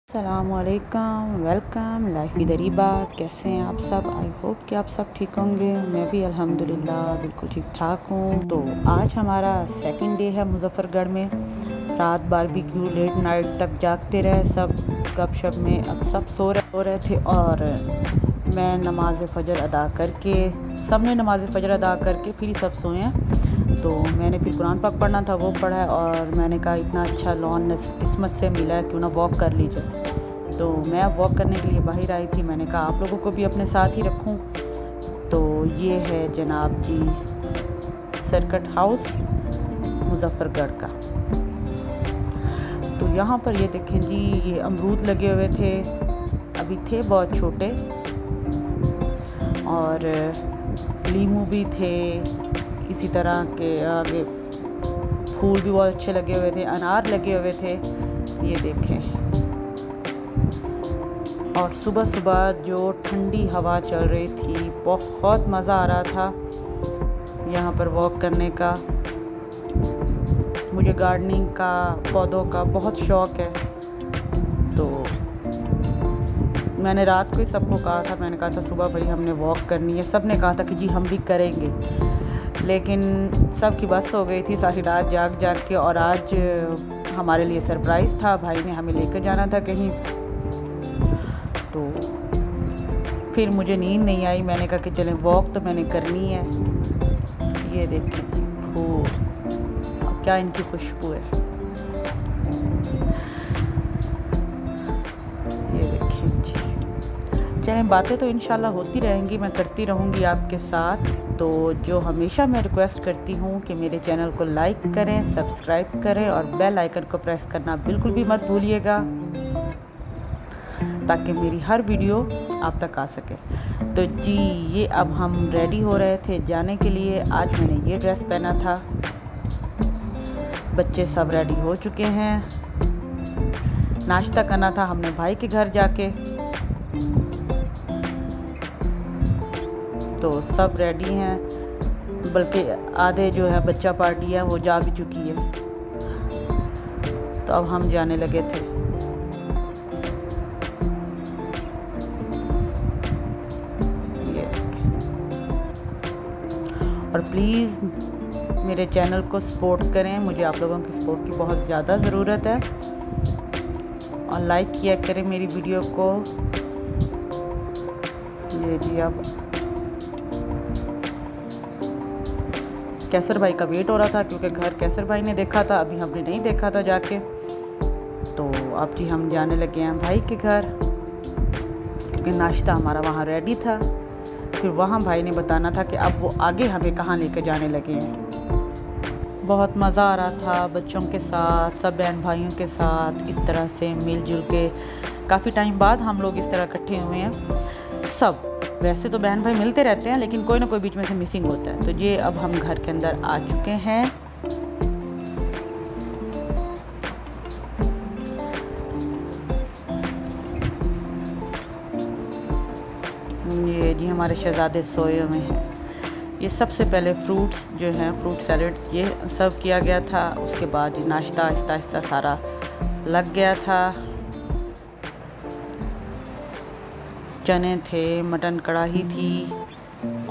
अस्सलामुअलैकुम, welcome life with Areeba. कैसे हैं आप सब? आई होप कि आप सब ठीक होंगे। मैं भी अल्हम्दुलिल्लाह बिल्कुल ठीक ठाक हूँ। तो आज हमारा सेकंड डे है मुजफ्फरगढ़ में। रात बारबेक्यू, लेट नाइट तक जागते रहे सब गपशप में। अब सब सो रहे थे और मैं नमाज फ़जर अदा करके, सब ने नमाज फ़जर अदा करके फिर ही सब सोए हैं। तो मैंने फिर कुरान पाक पढ़ना था, वो पढ़ा है। और मैंने कहा इतना अच्छा लॉन किस्मत से मिला है, क्यों ना वॉक कर लीजिए। तो मैं अब वॉक करने के लिए बाहर आई थी। मैंने कहा आप लोगों को भी अपने साथ ही रखूं। तो ये है जनाब जी सर्किट हाउस मुजफ्फरगढ़ का। तो यहाँ पर ये देखें जी, ये अमरूद लगे हुए थे, अभी थे बहुत छोटे, और लीमू भी थे। इसी तरह के आगे फूल भी बहुत अच्छे लगे हुए थे, अनार लगे हुए थे, ये देखें। और सुबह सुबह जो ठंडी हवा चल रही थी, बहुत मज़ा आ रहा था यहाँ पर वॉक करने का। मुझे गार्डनिंग का, पौधों का बहुत शौक़ है। तो मैंने रात को ही सबको कहा था, मैंने कहा था सुबह भाई हमने वॉक करनी है। सब ने कहा था कि जी हम भी करेंगे, लेकिन सब की बस हो गई थी सारी रात जाग के। और आज हमारे लिए सरप्राइज़ था, भाई ने हमें लेकर जाना था कहीं। तो फिर मुझे नींद नहीं आई, मैंने कहा कि चलें वॉक तो मैंने करनी है। ये देखें फूल, क्या इनकी खुशबू है, ये देखें जी। चलें, बातें तो इंशाल्लाह होती रहेंगी, मैं करती रहूँगी आपके साथ। तो जो हमेशा मैं रिक्वेस्ट करती हूँ कि मेरे चैनल को लाइक करें, सब्सक्राइब करें और बेल आइकन को प्रेस करना बिल्कुल भी मत भूलिएगा, ताकि मेरी हर वीडियो आप तक आ सके। तो जी ये अब हम रेडी हो रहे थे जाने के लिए। आज मैंने ये ड्रेस पहना था, बच्चे सब रेडी हो चुके हैं। नाश्ता करना था हमने भाई के घर जाके, तो सब रेडी हैं, बल्कि आधे जो है बच्चा पार्टी है वो जा भी चुकी है। तो अब हम जाने लगे थे। और प्लीज़ मेरे चैनल को सपोर्ट करें, मुझे आप लोगों की सपोर्ट की बहुत ज़्यादा ज़रूरत है। और लाइक किया करें मेरी वीडियो को। ये जी अब कैसर भाई का वेट हो रहा था, क्योंकि घर कैसर भाई ने देखा था, अभी हमने नहीं देखा था जाके। तो अब जी हम जाने लगे हैं भाई के घर, क्योंकि नाश्ता हमारा वहाँ रेडी था। फिर वहाँ भाई ने बताना था कि अब वो आगे हमें कहाँ लेकर जाने लगे हैं। बहुत मज़ा आ रहा था बच्चों के साथ, सब बहन भाइयों के साथ इस तरह से मिलजुल के। काफ़ी टाइम बाद हम लोग इस तरह इकट्ठे हुए हैं सब। वैसे तो बहन भाई मिलते रहते हैं, लेकिन कोई ना कोई बीच में से मिसिंग होता है। तो ये अब हम घर के अंदर आ चुके हैं। ये जी हमारे शहजादे सोए में हैं। ये सबसे पहले फ्रूट्स जो हैं, फ्रूट सैलेड ये सर्व किया गया था। उसके बाद नाश्ता आहिस्ता आहिस्ता सारा लग गया था। चने थे, मटन कढ़ाई थी,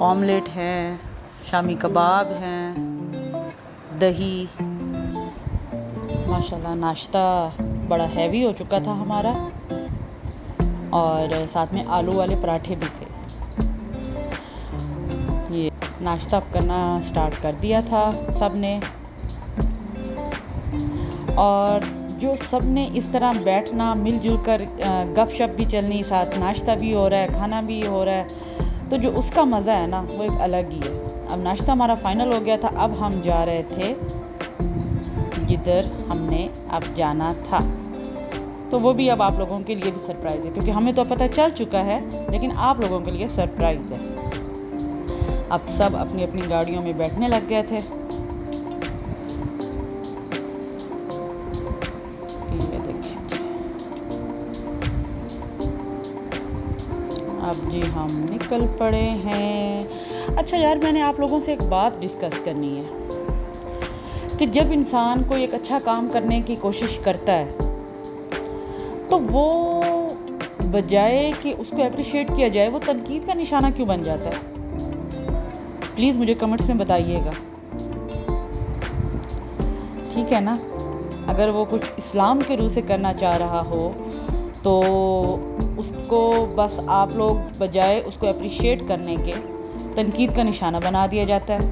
ऑमलेट हैं, शामी कबाब हैं, दही। माशाल्लाह नाश्ता बड़ा हैवी हो चुका था हमारा। और साथ में आलू वाले पराठे भी थे। ये नाश्ता करना स्टार्ट कर दिया था सब ने। और जो सब ने इस तरह बैठना, मिलजुल कर गपशप भी चलनी, साथ नाश्ता भी हो रहा है, खाना भी हो रहा है, तो जो उसका मज़ा है ना वो एक अलग ही है। अब नाश्ता हमारा फाइनल हो गया था। अब हम जा रहे थे जिधर हमने अब जाना था। तो वो भी अब आप लोगों के लिए भी सरप्राइज़ है, क्योंकि हमें तो पता चल चुका है, लेकिन आप लोगों के लिए सरप्राइज़ है। अब सब अपनी अपनी गाड़ियों में बैठने लग गए थे। ये देखिए अब जी हम निकल पड़े हैं। अच्छा यार, मैंने आप लोगों से एक बात डिस्कस करनी है कि जब इंसान कोई एक अच्छा काम करने की कोशिश करता है तो तो वो बजाय कि उसको अप्रिशिएट किया जाए वो तनकीद का निशाना क्यों बन जाता है? प्लीज़ मुझे कमेंट्स में बताइएगा, ठीक है ना। अगर वो कुछ इस्लाम के रूह से करना चाह रहा हो तो उसको बस आप लोग बजाय उसको अप्रिशिएट करने के तनकीद का निशाना बना दिया जाता है।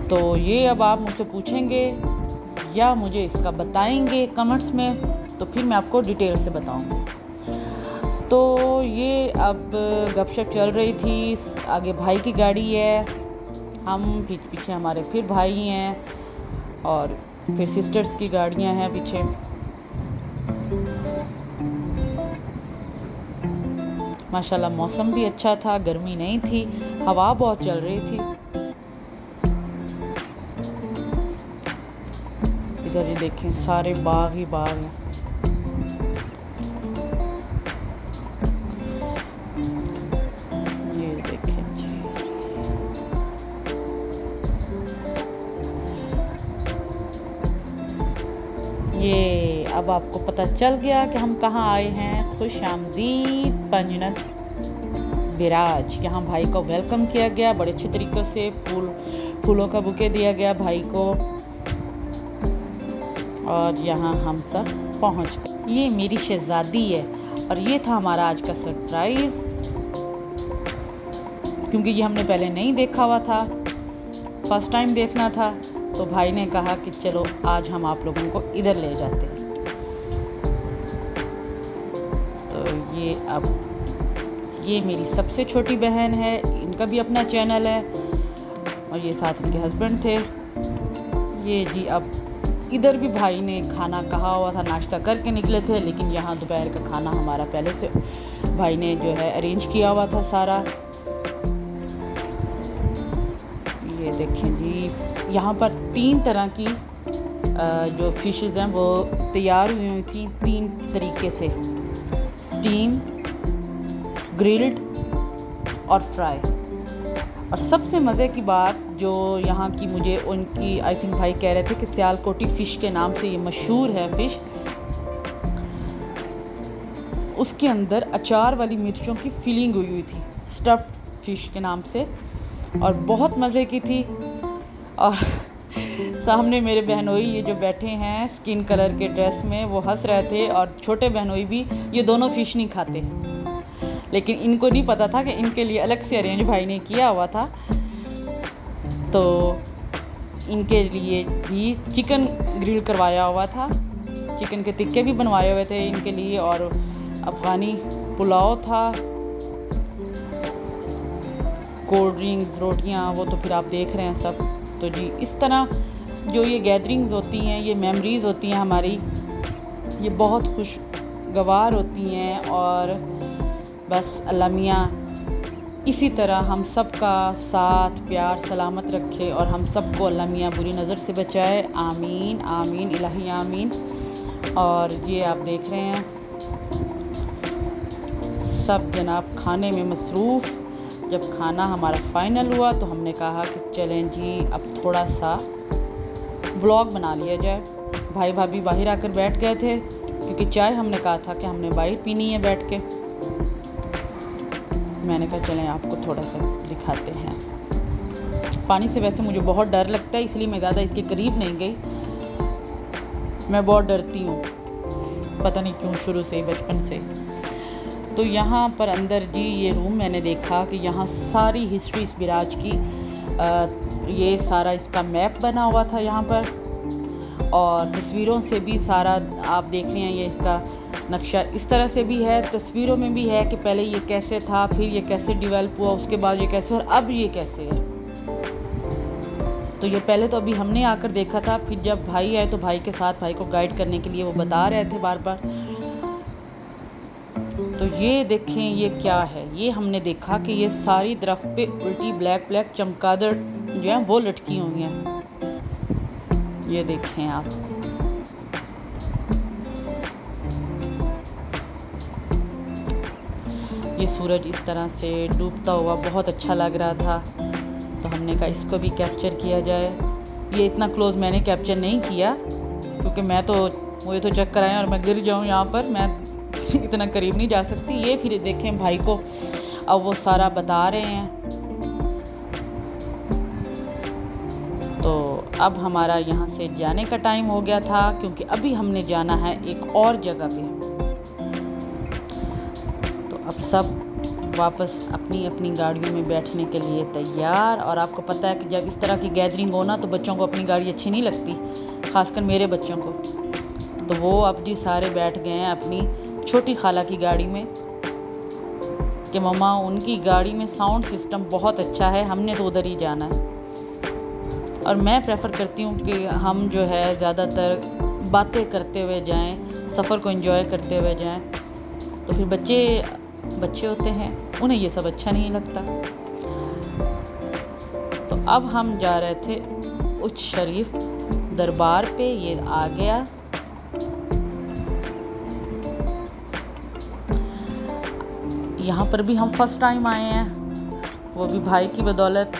तो ये अब आप मुझसे पूछेंगे या मुझे इसका बताएंगे कमेंट्स में, तो फिर मैं आपको डिटेल से बताऊंगी। तो ये अब गपशप चल रही थी, आगे भाई की गाड़ी है, हम पीछे हमारे फिर भाई हैं और फिर सिस्टर्स की गाड़ियां हैं पीछे। माशाल्लाह मौसम भी अच्छा था, गर्मी नहीं थी, हवा बहुत चल रही थी। इधर ये देखें सारे बाग ही बाग हैं। ये देखें जी, ये अब आपको पता चल गया कि हम कहाँ आए हैं। खुश आमदीद पंजनत बिराज। यहाँ भाई को वेलकम किया गया बड़े अच्छे तरीके से, फूलों का बुके दिया गया भाई को, और यहाँ हम सब पहुँच गए। ये मेरी शहजादी है और ये था हमारा आज का सरप्राइज़, क्योंकि ये हमने पहले नहीं देखा हुआ था, फर्स्ट टाइम देखना था। तो भाई ने कहा कि चलो आज हम आप लोगों को इधर ले जाते हैं। तो ये मेरी सबसे छोटी बहन है, इनका भी अपना चैनल है, और ये साथ इनके हस्बैंड थे। ये जी अब इधर भी भाई ने खाना कहा हुआ था, नाश्ता करके निकले थे, लेकिन यहाँ दोपहर का खाना हमारा पहले से भाई ने जो है अरेंज किया हुआ था सारा। ये देखें जी, यहाँ पर 3 तरह की जो फिशेस हैं वो तैयार हुई थी 3 तरीके से, स्टीम, ग्रिल्ड और फ्राई। और सबसे मज़े की बात जो यहाँ की मुझे उनकी आई थिंक भाई कह रहे थे कि सियालकोटी फ़िश के नाम से ये मशहूर है फ़िश, उसके अंदर अचार वाली मिर्चों की फिलिंग हुई थी, स्टफ्ड फ़िश के नाम से, और बहुत मज़े की थी। और सामने मेरे बहनोई ये जो बैठे हैं स्किन कलर के ड्रेस में, वो हंस रहे थे, और छोटे बहनोई भी, ये दोनों फ़िश नहीं खाते, लेकिन इनको नहीं पता था कि इनके लिए अलग से अरेंज भाई ने किया हुआ था। तो इनके लिए भी चिकन ग्रिल करवाया हुआ था, चिकन के टिक्के भी बनवाए हुए थे इनके लिए, और अफ़गानी पुलाव था, कोल्ड ड्रिंक्स, रोटियां, वो तो फिर आप देख रहे हैं सब। तो जी इस तरह जो ये गैदरिंग्स होती हैं, ये मेमोरीज़ होती हैं हमारी, ये बहुत खुशगवार होती हैं। और बस अल्लाह मियाँ इसी तरह हम सब का साथ प्यार सलामत रखे, और हम सबको अल्लाह मियाँ बुरी नज़र से बचाए। आमीन आमीन इलाही आमीन। और ये आप देख रहे हैं सब जनाब खाने में मसरूफ़। जब खाना हमारा फ़ाइनल हुआ तो हमने कहा कि चलें जी अब थोड़ा सा व्लॉग बना लिया जाए। भाई भाभी बाहर आकर बैठ गए थे, क्योंकि चाय हमने कहा था कि हमने बाहर पीनी है बैठ के। मैंने कहा चलें आपको थोड़ा सा दिखाते हैं। पानी से वैसे मुझे बहुत डर लगता है, इसलिए मैं ज़्यादा इसके करीब नहीं गई, मैं बहुत डरती हूँ, पता नहीं क्यों, शुरू से ही, बचपन से। तो यहाँ पर अंदर जी ये रूम मैंने देखा कि यहाँ सारी हिस्ट्री इस बिराज की, ये सारा इसका मैप बना हुआ था यहाँ पर, और तस्वीरों से भी सारा आप देख रहे हैं, ये इसका नक्शा इस तरह से भी है, तस्वीरों में भी है कि पहले ये कैसे था, फिर ये कैसे डेवलप हुआ, उसके बाद ये कैसे, और अब ये कैसे है। तो ये पहले तो अभी हमने आकर देखा था, फिर जब भाई आए तो भाई के साथ भाई को गाइड करने के लिए वो बता रहे थे बार बार। तो ये देखें ये क्या है, ये हमने देखा कि ये सारी दरख्त पे उल्टी ब्लैक ब्लैक चमगादड़ जो है वो लटकी हुई हैं। ये देखें आप, ये सूरज इस तरह से डूबता हुआ बहुत अच्छा लग रहा था, तो हमने कहा इसको भी कैप्चर किया जाए। ये इतना क्लोज मैंने कैप्चर नहीं किया, क्योंकि मैं तो मुझे तो चक्कर आए और मैं गिर जाऊँ यहाँ पर, मैं इतना करीब नहीं जा सकती। ये फिर देखें भाई को अब वो सारा बता रहे हैं। तो अब हमारा यहाँ से जाने का टाइम हो गया था, क्योंकि अभी हमने जाना है एक और जगह पे। तो अब सब वापस अपनी अपनी गाड़ियों में बैठने के लिए तैयार। और आपको पता है कि जब इस तरह की गैदरिंग हो ना तो बच्चों को अपनी गाड़ी अच्छी नहीं लगती, ख़ासकर मेरे बच्चों को। तो वो अब जी सारे बैठ गए हैं अपनी छोटी खाला की गाड़ी में कि मम्मा उनकी गाड़ी में साउंड सिस्टम बहुत अच्छा है, हमने तो उधर ही जाना है। और मैं प्रेफर करती हूँ कि हम जो है ज़्यादातर बातें करते हुए जाएं, सफ़र को एंजॉय करते हुए जाएं। तो फिर बच्चे होते हैं, उन्हें ये सब अच्छा नहीं लगता। तो अब हम जा रहे थे उच्च शरीफ दरबार पे। ये आ गया। यहाँ पर भी हम फर्स्ट टाइम आए हैं, वो भी भाई की बदौलत।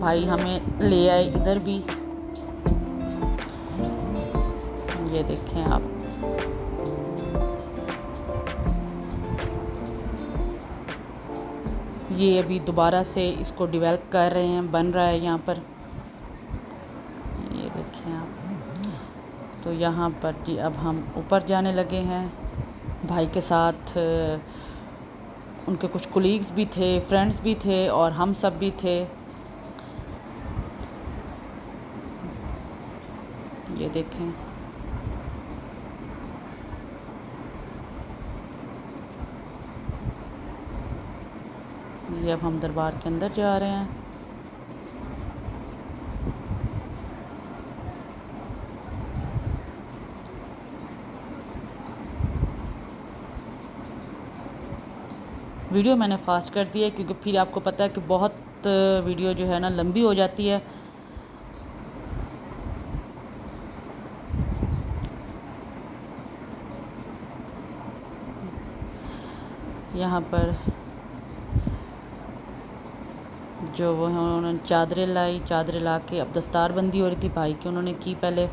भाई हमें ले आए इधर भी। ये देखें आप, ये अभी दोबारा से इसको डेवलप कर रहे हैं, बन रहा है यहाँ पर। ये देखें आप। तो यहाँ पर जी अब हम ऊपर जाने लगे हैं। भाई के साथ उनके कुछ कोलीग्स भी थे, फ्रेंड्स भी थे और हम सब भी थे। ये देखें, ये अब हम दरबार के अंदर जा रहे हैं। वीडियो मैंने फास्ट कर दी है क्योंकि फिर आपको पता है कि बहुत वीडियो जो है ना लंबी हो जाती है। यहाँ पर जो वो है उन्होंने चादरें लाई, चादरें ला के अब दस्तार बंदी हो रही थी भाई की, उन्होंने की पहले।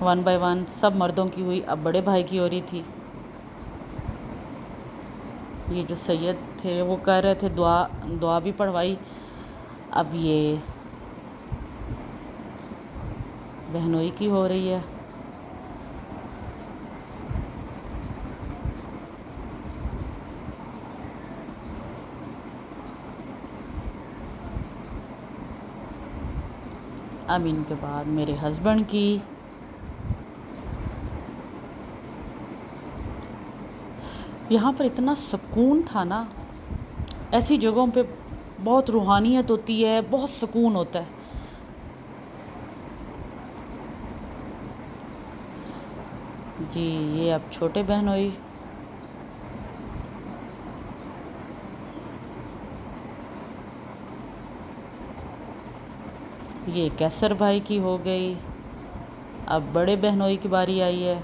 वन बाय वन सब मर्दों की हुई, अब बड़े भाई की हो रही थी। ये जो सैयद थे वो कर रहे थे दुआ भी पढ़वाई। अब ये बहनोई की हो रही है। अब इनके बाद मेरे हस्बैंड की। यहाँ पर इतना सुकून था ना, ऐसी जगहों पे बहुत रूहानियत होती है, बहुत सुकून होता है। जी ये अब छोटे बहनोई। ये कैसर भाई की हो गई। अब बड़े बहनोई की बारी आई है।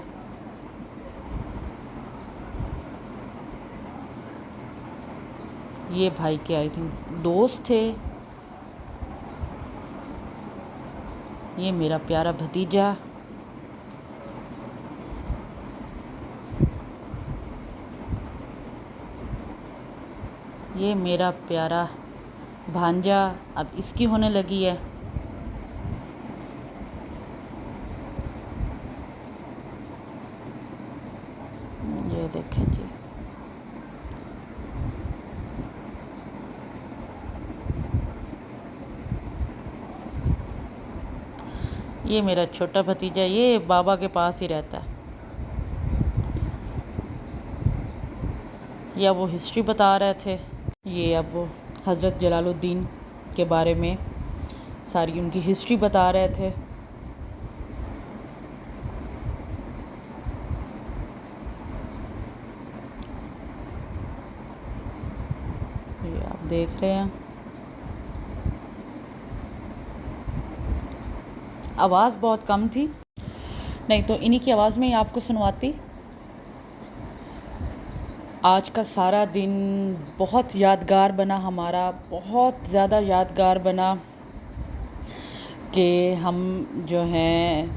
ये भाई के आई थिंक दोस्त थे। ये मेरा प्यारा भतीजा। ये मेरा प्यारा भांजा। अब इसकी होने लगी है। ये देखें जी, ये मेरा छोटा भतीजा, ये बाबा के पास ही रहता है। ये अब वो हिस्ट्री बता रहे थे। ये अब वो हज़रत जलालुद्दीन के बारे में सारी उनकी हिस्ट्री बता रहे थे। ये आप देख रहे हैं। आवाज़ बहुत कम थी, नहीं तो इन्हीं की आवाज़ में ही आपको सुनवाती। आज का सारा दिन बहुत यादगार बना हमारा, बहुत ज़्यादा यादगार बना। कि हम जो हैं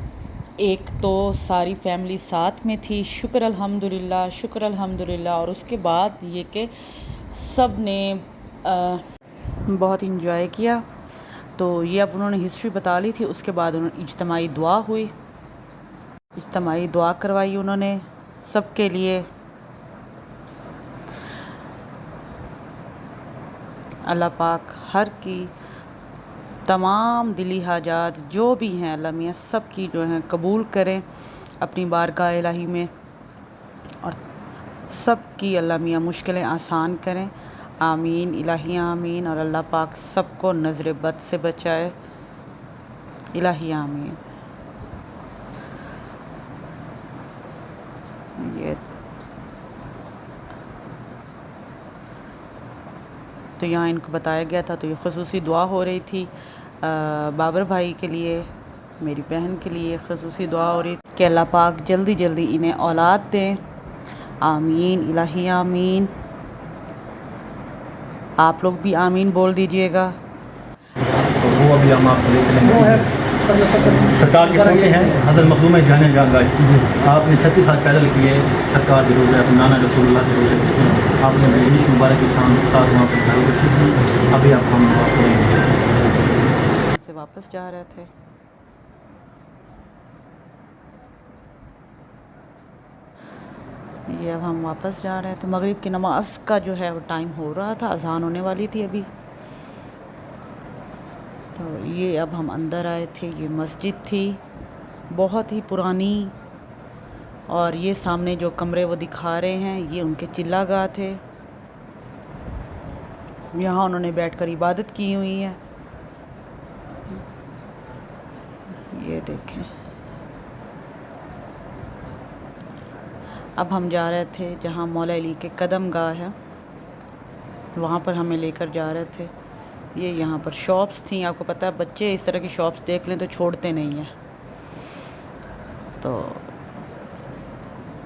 एक तो सारी फैमिली साथ में थी, शुक्र अल्हम्दुलिल्लाह। और उसके बाद ये कि सब ने बहुत इंजॉय किया। तो ये अब उन्होंने हिस्ट्री बता ली थी। उसके बाद उन्होंने इज्तिमाई दुआ हुई, इज्तिमाई दुआ करवाई उन्होंने सबके लिए। अल्लाह पाक हर की तमाम दिली हाजात जो भी हैं अल्लाह मियाँ सब की जो हैं कबूल करें अपनी बारगाह इलाही में, और सब की अल्लाह मियाँ मुश्किलें आसान करें। आमीन इलाही आमीन। और अल्लाह पाक सबको नज़र बद से बचाए, इलाही आमीन। ये तो यहाँ इनको बताया गया था। तो ये ख़ुसूसी दुआ हो रही थी बाबर भाई के लिए, मेरी बहन के लिए ख़ुसूसी दुआ हो रही थी कि अल्लाह पाक जल्दी जल्दी इन्हें औलाद दें। आमीन इलाही आमीन। आप लोग भी आमीन बोल दीजिएगा। तो वो अभी हम आपको ले चलेंगे। सरकार के पोते हैं हज़रत मखदूम जाने जागा। आपने 36 साल पैदल किए सरकार के रोज़े, अपने नाना रसूलुल्लाह के रोज़े। आपने बेहद मुबारक की शान साथ वहाँ पर खड़े रखी थी। अभी आपको से वापस जा रहे थे। ये अब हम वापस जा रहे थे। मगरिब की नमाज का जो है वो टाइम हो रहा था, अजान होने वाली थी अभी। तो ये अब हम अंदर आए थे। ये मस्जिद थी बहुत ही पुरानी, और ये सामने जो कमरे वो दिखा रहे हैं ये उनके चिल्लागाह थे। यहाँ उन्होंने बैठकर इबादत की हुई है। ये देखें। अब हम जा रहे थे जहाँ मौला अली के कदम गाह है, वहाँ पर हमें लेकर जा रहे थे। ये यहाँ पर शॉप्स थी। आपको पता है बच्चे इस तरह की शॉप्स देख लें तो छोड़ते नहीं हैं। तो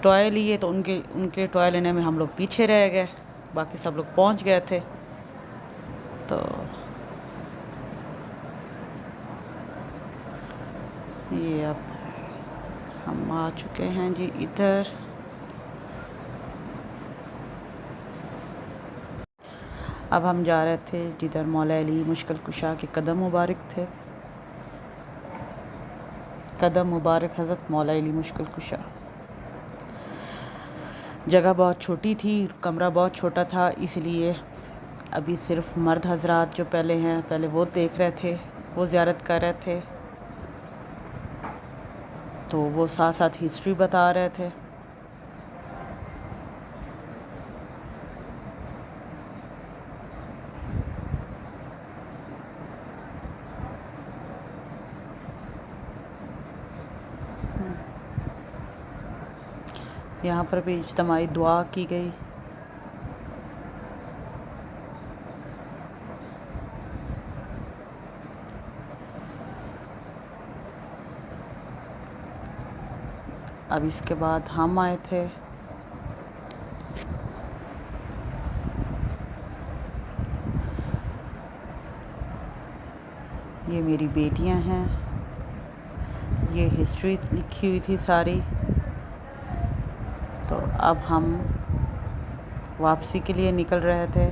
टॉय लिए, तो उनके टॉय लेने में हम लोग पीछे रह गए, बाकी सब लोग पहुँच गए थे। तो ये अब हम आ चुके हैं जी इधर। अब हम जा रहे थे जिधर मौला अली मुश्किल कुशा के कदम मुबारक थे। कदम मुबारक हज़रत मौला अली मुश्किल कुशा। जगह बहुत छोटी थी, कमरा बहुत छोटा था, इसलिए अभी सिर्फ मर्द हजरात जो पहले वो देख रहे थे, वो ज़ियारत कर रहे थे। तो वो साथ साथ हिस्ट्री बता रहे थे। यहाँ पर भी इज्तिमाई दुआ की गई। अब इसके बाद हम आए थे। ये मेरी बेटियां हैं। ये हिस्ट्री लिखी हुई थी सारी। तो अब हम वापसी के लिए निकल रहे थे,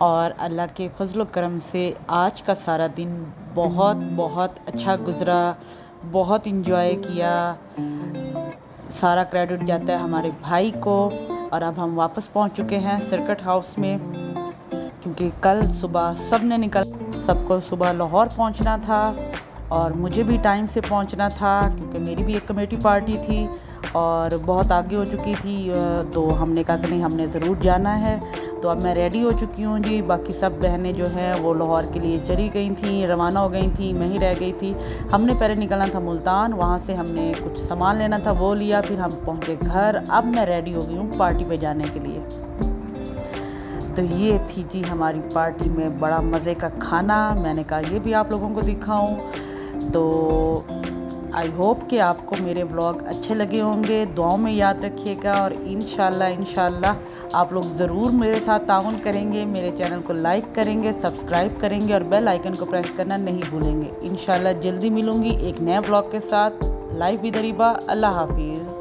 और अल्लाह के फजल व करम से आज का सारा दिन बहुत बहुत अच्छा गुज़रा, बहुत इंजॉय किया। सारा क्रेडिट जाता है हमारे भाई को। और अब हम वापस पहुंच चुके हैं सर्किट हाउस में, क्योंकि कल सुबह सबको सुबह लाहौर पहुंचना था, और मुझे भी टाइम से पहुंचना था क्योंकि मेरी भी एक कमेटी पार्टी थी और बहुत आगे हो चुकी थी। तो हमने कहा कि नहीं, हमने ज़रूर जाना है। तो अब मैं रेडी हो चुकी हूँ जी। बाकी सब बहनें जो हैं वो लाहौर के लिए चली गई थी, रवाना हो गई थी, मैं ही रह गई थी। हमने पहले निकलना था मुल्तान, वहाँ से हमने कुछ सामान लेना था, वो लिया, फिर हम पहुँचे घर। अब मैं रेडी हो गई हूँ पार्टी पे जाने के लिए। तो ये थी जी हमारी पार्टी में बड़ा मज़े का खाना। मैंने कहा ये भी आप लोगों को दिखाऊं। तो आई होप कि आपको मेरे व्लॉग अच्छे लगे होंगे। दुआओं में याद रखिएगा और इंशाल्लाह आप लोग ज़रूर मेरे साथ ताउन करेंगे, मेरे चैनल को लाइक करेंगे, सब्सक्राइब करेंगे और बेल आइकन को प्रेस करना नहीं भूलेंगे। इंशाल्लाह जल्दी मिलूँगी एक नए व्लॉग के साथ। Life with Areeba. अल्लाह हाफिज़।